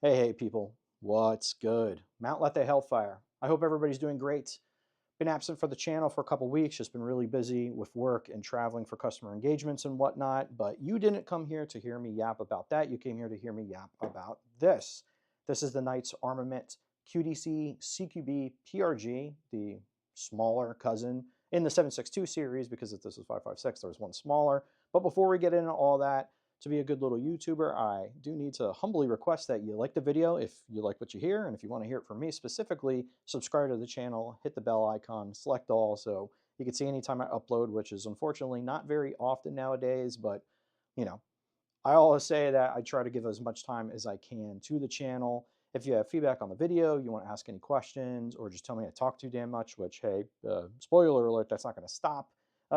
Hey people, what's good? Mount Let the Hellfire. I hope everybody's doing great. Been absent for the channel for a couple weeks, just been really busy with work and traveling for customer engagements and whatnot, but you didn't come here to hear me yap about that. You came here to hear me yap about this. This is the Knights Armament QDC CQB-PRG, the smaller cousin in the 762 series, because if this is 556, there was one smaller. But before we get into all that, to be a good little YouTuber, I do need to humbly request that you like the video if you like what you hear, and if you want to hear it from me specifically, subscribe to the channel, hit the bell icon, select all, so you can see anytime I upload, which is unfortunately not very often nowadays, but you know, I always say that I try to give as much time as I can to the channel. If you have feedback on the video, you want to ask any questions, or just tell me I talk too damn much, which, hey, spoiler alert, that's not going to stop.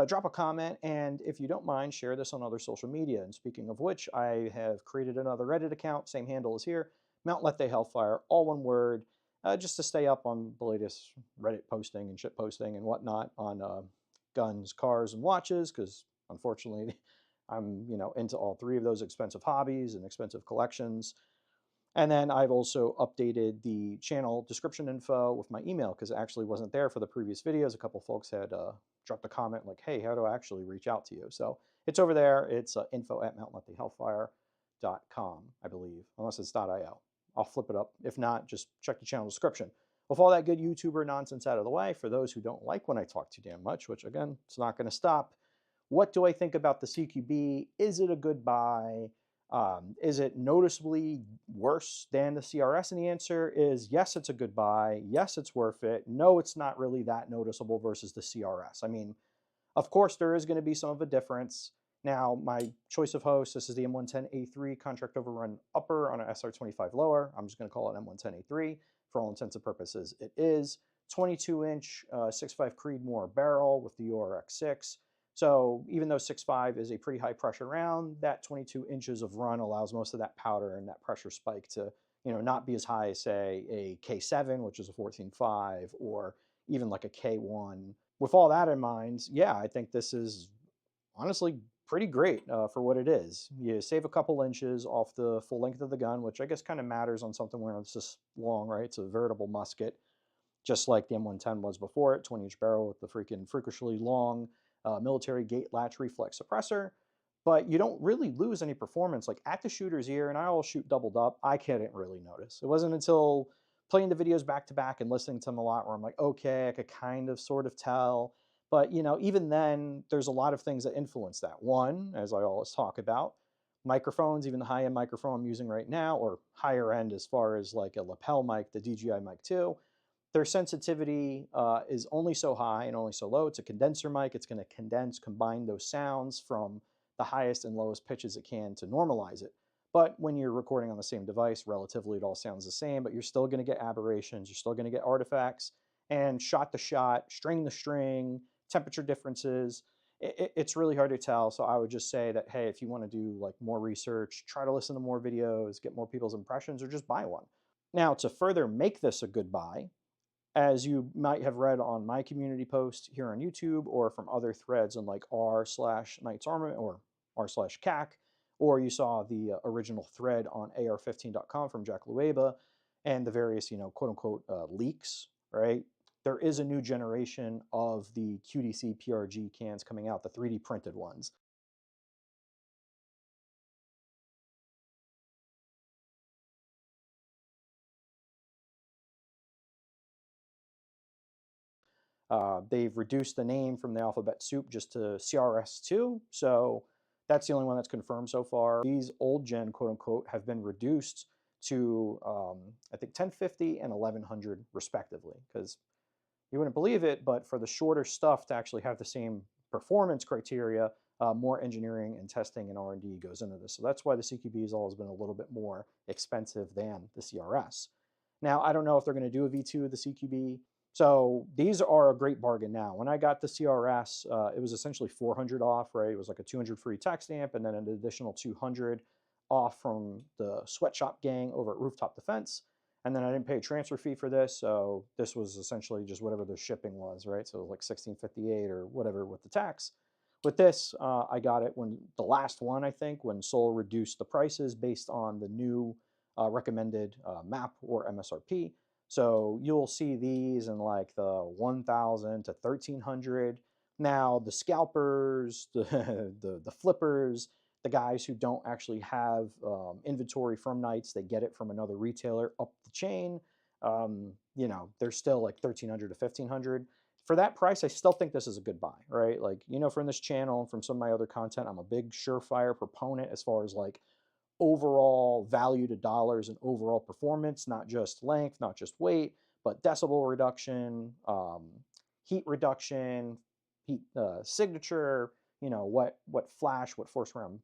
Drop a comment, and if you don't mind, share this on other social media. And speaking of which, I have created another Reddit account, same handle as here, Mount Let the Hellfire, all one word, just to stay up on the latest Reddit posting and shit posting and whatnot on guns, cars, and watches, because unfortunately, I'm into all three of those expensive hobbies and expensive collections. And then I've also updated the channel description info with my email because it actually wasn't there for the previous videos. A couple folks had dropped a comment like, hey, how do I actually reach out to you? So it's over there. It's info@mountletthehellfire.com, I believe, unless it's .io. I'll flip it up. If not, just check the channel description. With all that good YouTuber nonsense out of the way, for those who don't like when I talk too damn much, which again, it's not going to stop, what do I think about the CQB? Is it a good buy? Is it noticeably worse than the CRS? And the answer is yes, it's a good buy. Yes, it's worth it. No, it's not really that noticeable versus the CRS. I mean, of course, there is going to be some of a difference. Now, my choice of host, this is the M110A3 contract overrun upper on an SR25 lower. I'm just going to call it M110A3 for all intents and purposes. It is 22-inch 6.5 Creedmoor barrel with the URX6. So even though 6.5 is a pretty high pressure round, that 22 inches of run allows most of that powder and that pressure spike to not be as high as, say, a K7, which is a 14.5, or even like a K1. With all that in mind, yeah, I think this is honestly pretty great for what it is. You save a couple inches off the full length of the gun, which I guess kind of matters on something where it's this long, right? It's a veritable musket, just like the M110 was before it, 20-inch barrel with the freakishly long military gate latch reflex suppressor. But you don't really lose any performance. Like at the shooter's ear, and I all shoot doubled up, I couldn't really notice. It wasn't until playing the videos back to back and listening to them a lot where I'm like, okay, I could kind of sort of tell. But even then, there's a lot of things that influence that. One, as I always talk about, microphones, even the high-end microphone I'm using right now, or higher end as far as like a lapel mic, the DJI Mic 2, their sensitivity is only so high and only so low. It's a condenser mic. It's going to combine those sounds from the highest and lowest pitches it can to normalize it. But when you're recording on the same device, relatively it all sounds the same, but you're still going to get aberrations. You're still going to get artifacts, and shot to shot, string to string, temperature differences. It's really hard to tell. So I would just say that, hey, if you want to do like more research, try to listen to more videos, get more people's impressions, or just buy one. Now, to further make this a good buy, as you might have read on my community post here on YouTube or from other threads in like r/Knights Armament or r/CAC, or you saw the original thread on ar15.com from Jack Lueba and the various, quote unquote leaks, right? There is a new generation of the QDC PRG cans coming out, the 3D printed ones. They've reduced the name from the alphabet soup just to CRS2, so that's the only one that's confirmed so far. These old gen, quote unquote, have been reduced to, I think, 1050 and 1100 respectively, because you wouldn't believe it, but for the shorter stuff to actually have the same performance criteria, more engineering and testing and R&D goes into this. So that's why the CQB has always been a little bit more expensive than the CRS. Now, I don't know if they're going to do a V2 of the CQB. So these are a great bargain now. When I got the CRS, it was essentially 400 off, right? It was like a 200 free tax stamp and then an additional 200 off from the sweatshop gang over at Rooftop Defense. And then I didn't pay a transfer fee for this, so this was essentially just whatever the shipping was, right? So it was like $16.58 or whatever with the tax. With this, I got it when the last one, I think, when Sol reduced the prices based on the new recommended MAP or MSRP. So you'll see these in like the 1,000 to 1,300. Now the scalpers, the flippers, the guys who don't actually have inventory from Knights, they get it from another retailer up the chain. You know, they're still like 1,300 to 1,500. For that price, I still think this is a good buy, right? Like, you know, from this channel and from some of my other content, I'm a big Surefire proponent as far as like overall value to dollars and overall performance, not just length, not just weight, but decibel reduction, heat reduction, heat signature, you know, what flash, what force round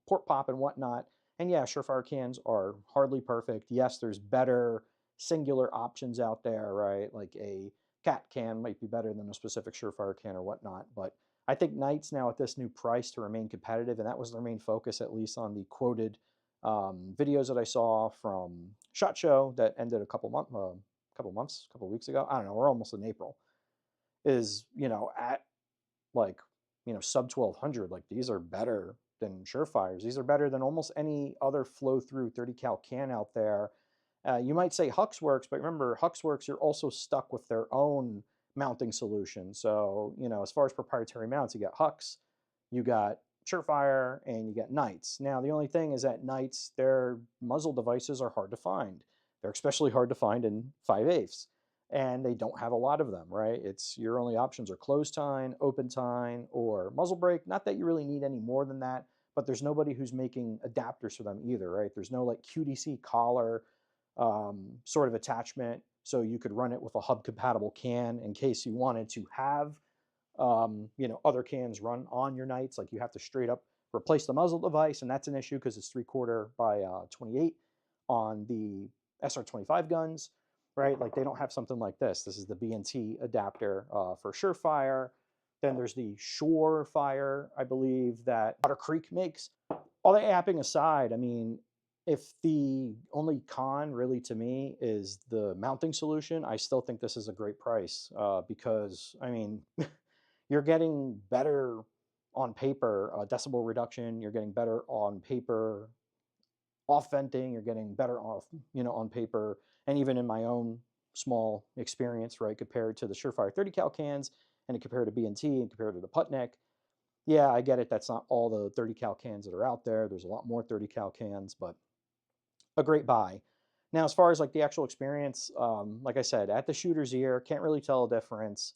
port pop and whatnot. And yeah, Surefire cans are hardly perfect. Yes, there's better singular options out there, right? Like a CAT can might be better than a specific Surefire can or whatnot, but I think Knights now at this new price to remain competitive, and that was their main focus, at least on the quoted videos that I saw from SHOT Show that ended a couple weeks ago. I don't know. We're almost in April. Is, you know, at like, you know, sub 1,200. Like, these are better than Surefires. These are better than almost any other flow through 30 cal can out there. You might say Hux works, but remember, Hux works, you're also stuck with their own mounting solution. So, you know, as far as proprietary mounts, you got Hux, you got Surefire, and you get Knights. Now, the only thing is that Knights, their muzzle devices are hard to find. They're especially hard to find in 5/8, and they don't have a lot of them, right? It's your only options are closed tine, open tine, or muzzle brake. Not that you really need any more than that, but there's nobody who's making adapters for them either, right? There's no like QDC collar sort of attachment, so you could run it with a hub compatible can in case you wanted to have you know, other cans run on your Knights. Like, you have to straight up replace the muzzle device, and that's an issue because it's 3/4 by 28 on the SR25 guns, right? Like, they don't have something like this. This is the B&T adapter for Surefire. Then there's the Surefire, I believe, that Otter Creek makes. All that apping aside, I mean, if the only con really to me is the mounting solution, I still think this is a great price because, I mean, you're getting better on paper decibel reduction, you're getting better on paper off venting, you're getting better off, you know, on paper, and even in my own small experience, right, compared to the Surefire 30 cal cans and compared to B&T and compared to the Putnik. Yeah, I get it. That's not all the 30 cal cans that are out there. There's a lot more 30 cal cans, but a great buy. Now, as far as like the actual experience, like I said, at the shooter's ear, can't really tell a difference.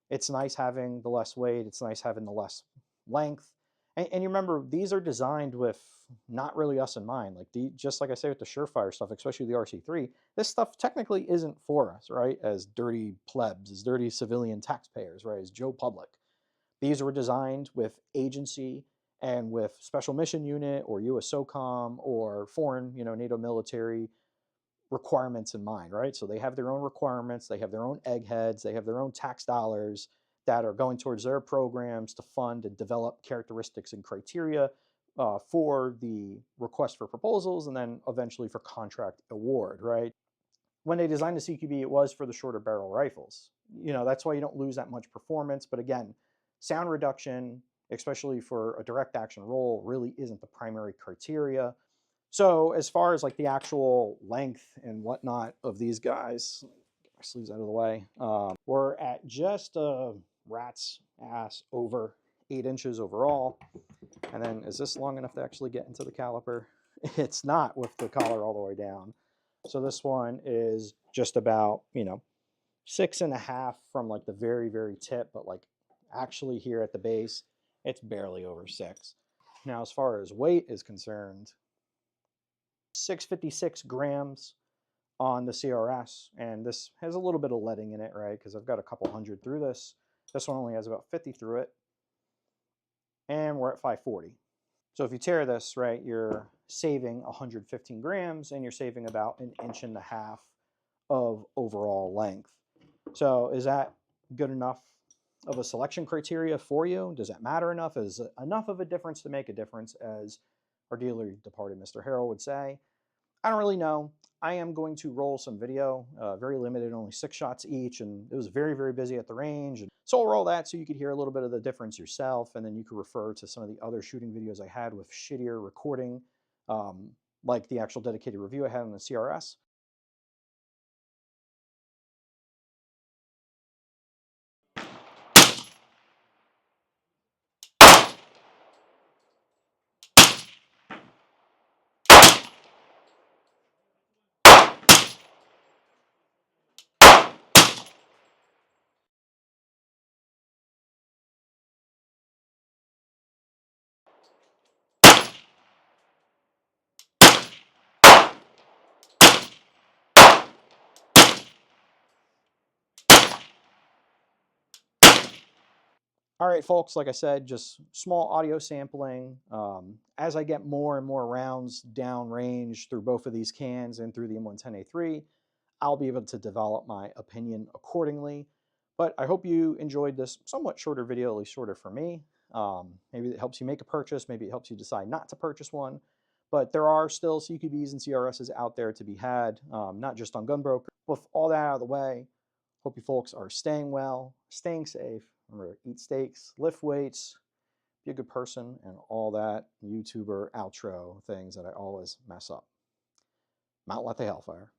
It's nice having the less weight. It's nice having the less length. And you remember, these are designed with not really us in mind. Like, just like I say with the Surefire stuff, especially the RC3, this stuff technically isn't for us, right? As dirty plebs, as dirty civilian taxpayers, right? As Joe Public. These were designed with agency and with special mission unit or USSOCOM or foreign, you know, NATO military requirements in mind, right? So they have their own requirements, they have their own eggheads, they have their own tax dollars that are going towards their programs to fund and develop characteristics and criteria for the request for proposals and then eventually for contract award, right? When they designed the CQB, it was for the shorter barrel rifles. You know, that's why you don't lose that much performance. But again, sound reduction, especially for a direct action role, really isn't the primary criteria. So as far as like the actual length and whatnot of these guys, get my sleeves out of the way, we're at just a rat's ass over 8 inches overall. And then is this long enough to actually get into the caliper? It's not with the collar all the way down. So this one is just about, you know, 6.5 from like the very, very tip, but like actually here at the base, it's barely over 6. Now, as far as weight is concerned, 656 grams on the CRS, and this has a little bit of leading in it, right? Because I've got a couple hundred through this. This one only has about 50 through it, and we're at 540. So if you tear this, right, you're saving 115 grams, and you're saving about 1.5 inches of overall length. So is that good enough of a selection criteria for you? Does that matter enough? Is it enough of a difference to make a difference, as our dearly departed Mr. Harrell would say? I don't really know. I am going to roll some video, very limited, only 6 shots each, and it was very, very busy at the range. So I'll roll that so you could hear a little bit of the difference yourself, and then you could refer to some of the other shooting videos I had with shittier recording like the actual dedicated review I had on the CRS. All right, folks, like I said, just small audio sampling. As I get more and more rounds downrange through both of these cans and through the M110A3, I'll be able to develop my opinion accordingly. But I hope you enjoyed this somewhat shorter video, at least shorter for me. Maybe it helps you make a purchase. Maybe it helps you decide not to purchase one. But there are still CQBs and CRSs out there to be had, not just on Gunbroker. With all that out of the way, hope you folks are staying well, staying safe. Remember, eat steaks, lift weights, be a good person, and all that YouTuber outro things that I always mess up. Mount let the hellfire.